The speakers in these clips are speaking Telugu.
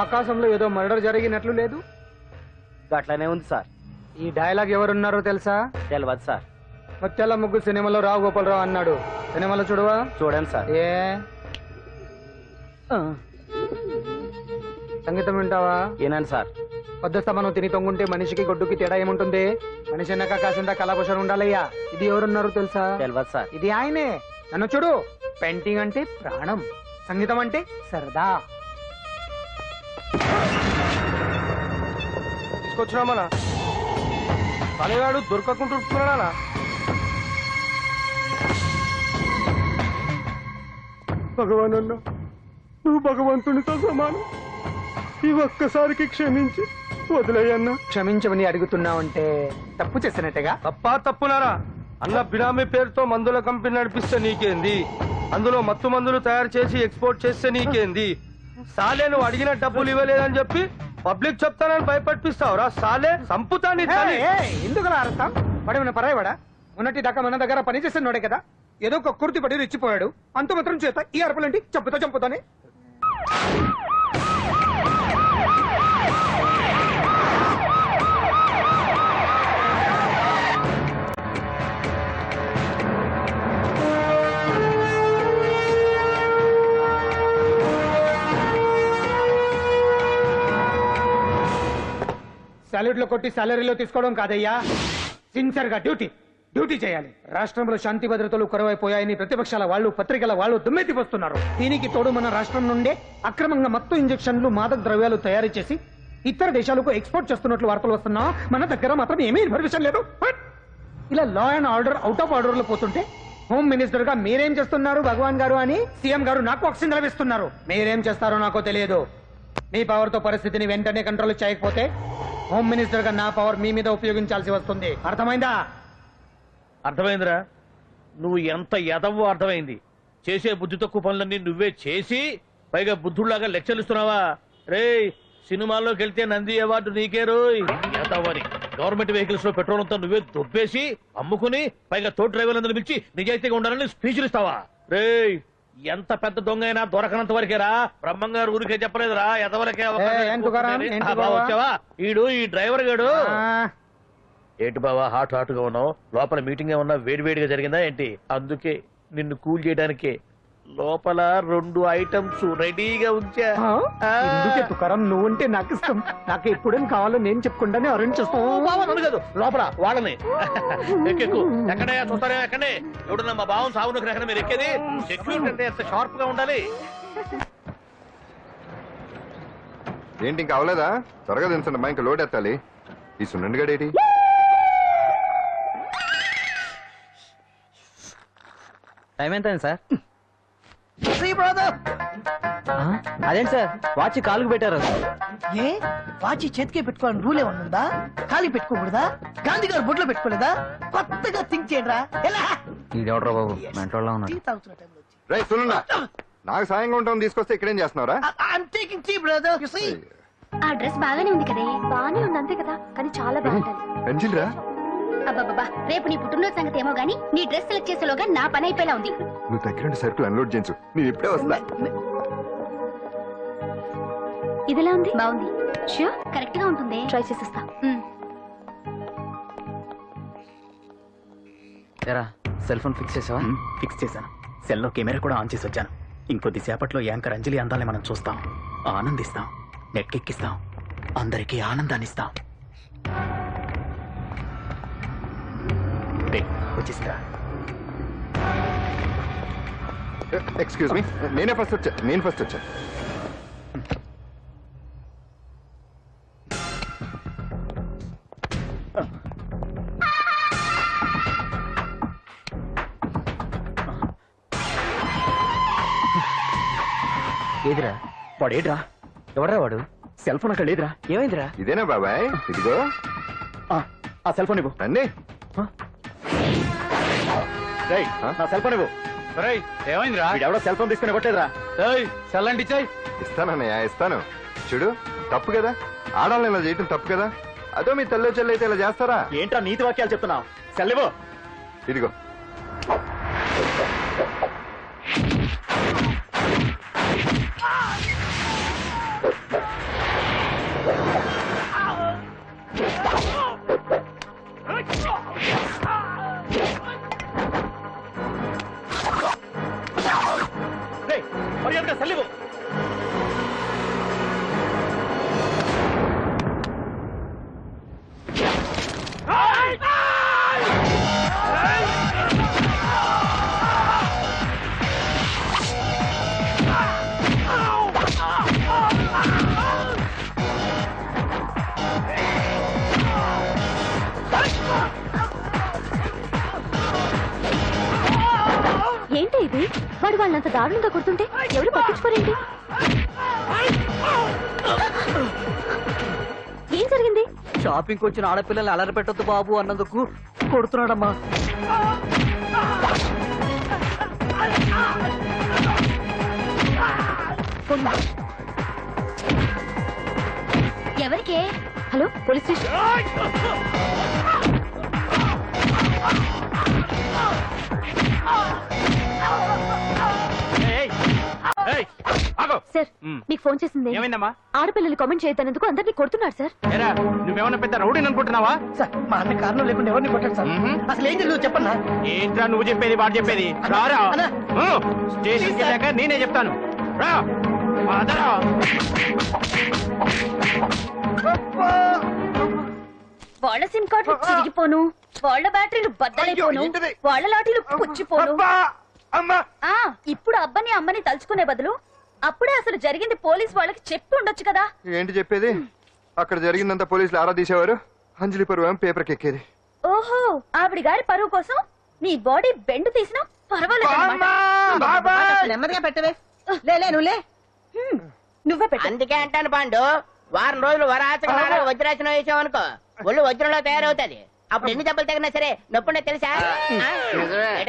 ఆకాశంలో ఏదో మర్డర్ జరిగినట్లు లేదు. అట్లానే ఉంది సార్. ఈ డైలాగ్ ఎవరున్నారో తెలుసా? తెలియదు సార్. ముత్యాల ముగ్గు సినిమాలో రావు గోపాలరావు అన్నాడు. సినిమాలో చూడవా? చూడండి సార్. ఏ సంగీతం వింటావా? ఏనండి సార్. పొద్దుస్తా మనం తిని తొంగుంటే మనిషికి గొడ్డుకి తేడా ఏముంటుంది? మనిషి అన్నాక కాసింత కళాభూషణ ఉండాలయ్యా. ఇది ఎవరున్నారు తెలుసా? తెలియదు సార్. ఇది ఆయనే. నన్ను చూడు. పెయింటింగ్ అంటే ప్రాణం, సంగీతం అంటే సరదా. తీసుకొచ్చినామనా తలగాడు దొరకకుంటున్నాడా? భగవాన్ అన్న, నువ్వు భగవంతునితో సమానం. ఈ ఒక్కసారికి క్షమించి వదిలేయన్నా. క్షమించమని అడుగుతున్నావంటే తప్పు చేసినట్టుగా. తప్పునారా అన్న? బినామీ పేరుతో మందుల కంపెనీ నడిపిస్తే నీకేంది? అందులో మత్తు మందులు తయారు చేసి ఎక్స్పోర్ట్ చేస్తే నీకేంది? సాలే నువ్వు అడిగిన డబ్బులు ఇవ్వలేదని చెప్పి పబ్లిక్ చెప్తానని భయపడిపిస్తావురా? సాలే సంపుతాని. ఎందుకు అర్థం? పడేమన్నా పరాయవాడా? ఉన్నట్టి దాకా మన దగ్గర పని చేస్తున్నాడే కదా. ఏదో ఒక కుర్తి పడి రెచ్చిపోయాడు. అంత మాత్రం చేత ఈ అరపలేంటి? చంపుతానే. సాలరీలో కొట్టి సాలరీలో తీసుకోవడం కాదయ్యా. సిన్సియర్ గా డ్యూటీ చేయాలి. రాష్ట్రంలో శాంతి భద్రతలు కొరవైపోయాయని ప్రతిపక్షాల వాళ్ళు, పత్రికల వాళ్ళు దుమ్మెత్తిపోస్తున్నారు. దీనికి తోడు మన రాష్ట్రం నుండే అక్రమంగా మత్తు ఇంజెక్షన్లు, మాదక ద్రవ్యాలు తయారు చేసి ఇతర దేశాలకు ఎక్స్పోర్ట్ చేస్తున్నట్లు వార్తలు వస్తున్నా మన దగ్గర మాత్రం ఏమీ ఇన్ఫర్మేషన్ లేదు. ఇలా law and order out of order లో పోతుంటే హోమ్ మినిస్టర్ గా మీరేం చేస్తున్నారు భగవాన్ గారు అని సీఎం గారు నాకు ఆక్సిజన్ లభిస్తున్నారు. మీరేం చేస్తారో నాకు తెలియదు. మీ పవర్ తో పరిస్థితిని వెంటనే కంట్రోల్ చేయకపోతే హోమ్ మినిస్టర్ గా నా పవర్ మీ మీద ఉపయోగించాల్సి వస్తుంది. అర్థమైందా? అర్థమైందిరా. నువ్వు ఎంత ఎదవో అర్థమైంది. చేసే బుద్ధి తక్కువ పనులన్నీ నువ్వే చేసి పైగా బుద్ధుళ్లాగా లెక్చర్లు ఇస్తున్నావా? రే, సినిమాల్లోకి వెళ్తే నంది అవార్డు నీకే రోయ్. ఎదవని గవర్నమెంట్ వెహికల్స్ లో పెట్రోల్ అంతా నువ్వే దొబ్బేసి అమ్ముకుని పైగా తోటి డ్రైవర్లందరూ పిలిచి నిజాయితీగా ఉండాలని స్పీచ్లు ఇస్తావా? రే, ఎంత పెద్ద దొంగ అయినా దొరకనంత వరకేరా. బ్రహ్మంగారు ఊరికే చెప్పలేదురా ఎదవలకే. వచ్చావా? ఈడు ఈ డ్రైవర్ గాడు. ఏంటి బావా హాట్ గా ఉన్నావు? లోపల మీటింగ్ ఏమన్నా వేడివేడిగా జరిగిందా ఏంటి? అందుకే నిన్ను కూల్ చేయడానికి లోపల 2 ఐటమ్స్ రెడీగా ఉంచా. తుకారం, నువ్వుంటే నాకు ఇష్టం. నాకు ఎప్పుడేం కావాలో నేను చెప్పుకుంటానే అరేంజ్ చేస్తాను. కాదు లోపల వాళ్ళని ఎక్కెక్కు. ఎక్కడే చూస్తారా? ఎక్కడే ఎవడన్నా మా బావం సాగునకు ఎక్కడ మీరు ఎక్కేది? సెక్యూరిటీ అంటే ఎంత షార్ప్ గా ఉండాలి. ఏంటి ఇంకా అవలేదా? త్వరగా దించండి మా, ఇంకా లోడ్ ఎత్తాలి. ఈ సున్నండి గడేటి టైం ఎంత సార్? అదేంటి సార్ వాచ్ కాలుకు పెట్టారు? ఏ వాచి చేతికే పెట్టుకోవాలని రూల్ ఏమన్నా ఉందా? ఖాళీ పెట్టుకోకూడదా? గాంధీ గారు బొడ్లో పెట్టుకోలేదా? కొత్తగా థింక్ చేయడరా. ఇదెవడరా బాబు మెంటోళ్ళ ఉన్నాడు. రైట్ సున్నా, నాకు సాయంగా ఉంటాం తీసుకొస్తే ఇక్కడేం చేస్తున్నారా? ఆ డ్రెస్ బాగానే ఉంది కదే. బాగానే ఉంది అంతే కదా, కానీ చాలా బాగుంటుంది. పెన్సిల్ రా. అబ్బాబ్బా, రేపు నీ పుట్టినరోజు సంగతి ఏమో గానీ నీ డ్రెస్ సెలెక్ట్ చేసేలోగా నా పని అయిపోయేలా ఉంది. నువ్వు దగ్గర సరుకులు అన్లోడ్ చేయించు, నేను ఇప్పుడే వస్తా. ఇదిలా ఉంది? బాగుంది. ష్యూర్ కరెక్ట్ గా ఉంటుంది. ట్రై చేసేస్తా. సెల్ ఫోన్ ఫిక్స్ చేసావా? ఫిక్స్ చేశాను. సెల్లో కెమెరా కూడా ఆన్ చేసి వచ్చాను. ఇంకొద్ది సేపట్లో యాంకర్ అంజలి అందాలని మనం చూస్తాం, ఆనందిస్తాం, నెట్కెక్కిస్తాం, అందరికీ ఆనందాన్ని ఇస్తాం. వచ్చేసిరా. ఎక్స్క్యూజ్ మీ, నేను ఫస్ట్ వచ్చా. ఏదిరా వాడేడ్రా? ఎవడరా వాడు? సెల్ ఫోన్ అక్కడ లేదురా. ఏమైందిరా? ఇదేనా బాబాయ్? ఇదిగో ఆ సెల్ ఫోన్ ఇవ్వు. రండి. నా సెల్ ఫోన్ ఇవ్వు. ఏమైందిరా? ఎవడో సెల్ ఫోన్ తీసుకుని కొట్టేదిరా. సెల్ అంటే ఇస్తానన్నయ్య, ఇస్తాను. చూడు, తప్పు కదా, ఆడాలని ఇలా చేయటం తప్పు కదా. అదో మీ తల్లో చెల్లి అయితే ఇలా చేస్తారా? ఏంట్రా నీతి వాక్యాలు చెప్తున్నావు? సెల్ ఇవ్వు. ఇదిగో. వాడు వాళ్ళంత దారుణంగా కొడుతుంటే ఎవరు పట్టించుకోరేంటి? ఏం జరిగింది? షాపింగ్ వచ్చిన ఆడపిల్లల్ని అలరి పెట్టొద్దు బాబు అన్నందుకు కొడుతున్నాడమ్మా. ఎవరికే? Hello, police station. సార్, మీకు ఫోన్ చేసింది ఏమైందమ్మా? ఆడపిల్లలు కామెంట్ చేయొద్దన్నందుకు అందరినీ కొడుతున్నాడు సార్. ఏరా నువ్వేమన్నా పెద్ద రౌడీని అనుకుంటున్నావా? సార్ మా అన్న కారణం లేకుండా ఎవరిని కొట్టాడు సార్. అసలు ఏం జరిగిందో చెప్పన్నా. ఏంట్రా నువ్వు చెప్పేది వాడు చెప్పేది? రారా అన్నా. స్టేషన్కి వెళ్ళాక నేనే చెప్తాను. రా పదరా. వాళ్ళ సిమ్ కార్డులు చిరిగిపోను, వాళ్ళ బ్యాటరీలు బద్దలైపోను, వాళ్ళ లాఠీలు పుచ్చిపోను. ఆ, ఇప్పుడు అబ్బని అమ్మని తలుచుకునే బదులు అప్పుడే అసలు జరిగింది పోలీస్ వాళ్ళకి చెప్పి ఉండొచ్చు కదా. ఏంటి చెప్పేది? అక్కడ జరిగిందంతా పోలీసులు ఆరా తీసేవారు, అంజలి పరువు పేపర్కి ఎక్కేది. ఓహో, ఆవిడ గారి పరువు కోసం నీ బాడీ బెండ్ తీసినా పర్వాలేదు. నెమ్మదిగా పెట్టవే. లే నువ్వులే. నువ్వే పెట్టు. అందుకే అంటాను పాండు, వారం రోజులు వరాచక వజ్రాసనం వేసామనుకో ఒళ్ళు వజ్రంలో తయారవుతుంది. అప్పుడు ఎన్ని దెబ్బలు తగినా సరే నొప్పుండే తెలుసా?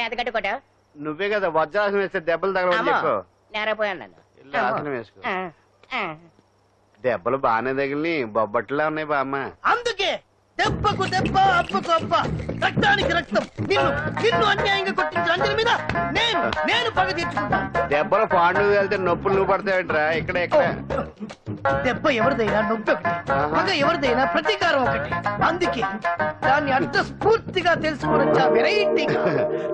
ఎంత కట్టుకోట నువ్వే కదా వజ్రాసనం వేస్తే దెబ్బలు తగలవని చెప్పు. నేరపోయాను నన్ను. ఆసనం వేసుకో. దెబ్బలు బాగానే తగిలి బొబ్బట్లా ఉన్నాయి బామ్మ. అందుకే దెబ్బకు దెబ్బ, అబ్బకు అబ్బ, రక్తానికి రక్తం. నిన్ను అన్యాయంగా కొట్టించిన అంజలి మీద నేను పగ తీర్చుకుంటాను. దెబ్బలు పాండు వెళ్తే నొప్పులు నువ్వు పడతాయంటరా. ఇక్కడ దెబ్బ ఎవరిదైనా నొప్పి ఒకటి, పగ ఎవరిదైనా ప్రతీకారం ఒకటి. అందుకే దాన్ని అర్థ స్ఫూర్తిగా తెలుసుకోవచ్చా వెరైటీ.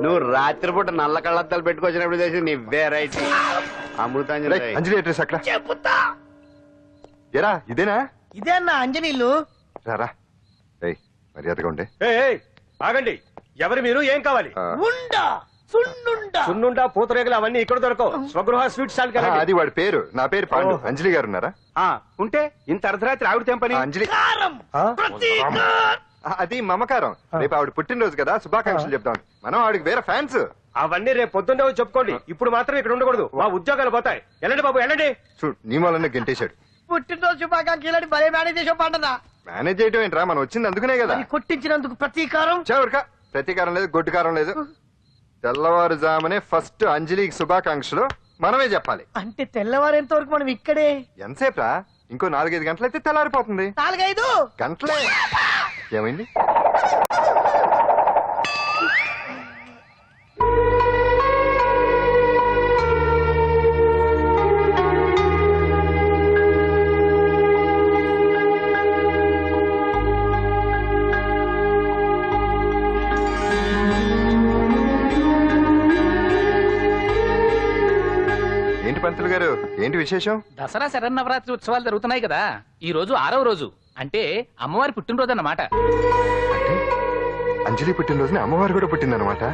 నువ్వు రాత్రిపూట నల్ల కళ్ళద్దాలు పెట్టుకొచ్చినప్పుడు చేసి నీ వెరైటీ అమృతాంజలి. అంజలి అడ్రస్ అక్కడ చెబుతా. ఎరా ఇదేనా? ఇదే అన్న అంజనీలు. రారా మర్యాదగా ఉండే. ఆగండి, ఎవరు మీరు? ఏం కావాలి? ఉండా సున్నుండా సున్నుండా పూతరేగలు అవన్నీ ఇక్కడ దొరకవు. స్వగృహ స్వీట్ స్టాల్ కదా. అది వాడి పేరు. నా పేరు పాండు. అంజలి గారు ఉన్నారా? ఉంటే ఇంత అర్ధరాత్రి ఆవిడ తెంపని. అంజలి కారం ప్రతీకారం. అది మమకారం. రేపు ఆవిడ పుట్టినరోజు కదా, శుభాకాంక్షలు చెప్తాం. మనం ఆవిడకి వేరే ఫ్యాన్స్. అవన్నీ రేపు పొద్దున్నే వచ్చి చెప్పుకోండి. ఇప్పుడు మాత్రం ఇక్కడ ఉండకూడదు, మా ఉద్యోగాలు పోతాయి. వెళ్ళండి బాబు వెళ్ళండి. చూడు నీ వల్లనే గెంటేశాడు. పుట్టినరోజు శుభాకాంక్షలు భలే మేనేజ్ చేసావు పండదా. మేనేజ్ చేయటం ఏంట్రా, మనం వచ్చింది అందుకునే కదా. కొట్టించినందుకు ప్రతీకారం. చవరికా ప్రతీకారం లేదు, గొడ్డుకారం లేదు. తెల్లవారుజామునే ఫస్ట్ అంజలికి శుభాకాంక్షలు మనమే చెప్పాలి. అంటే తెల్లవారేంత వరకు మనం ఇక్కడే. ఎంతసేపురా? ఇంకో 4-5 గంటలైతే తెల్లారిపోతుంది. 4-5 గంటలే. ఏమైంది? ఏంటి పంతులు గారు, ఏంటి విశేషం? దసరా శరన్నవరాత్రి ఉత్సవాలు జరుగుతున్నాయి కదా, ఈ రోజు 6వ రోజు. అంటే అమ్మవారి పుట్టినరోజు అన్నమాట. అంటే అంజలి పుట్టినరోజున అమ్మవారు కూడా పుట్టిందనమాట.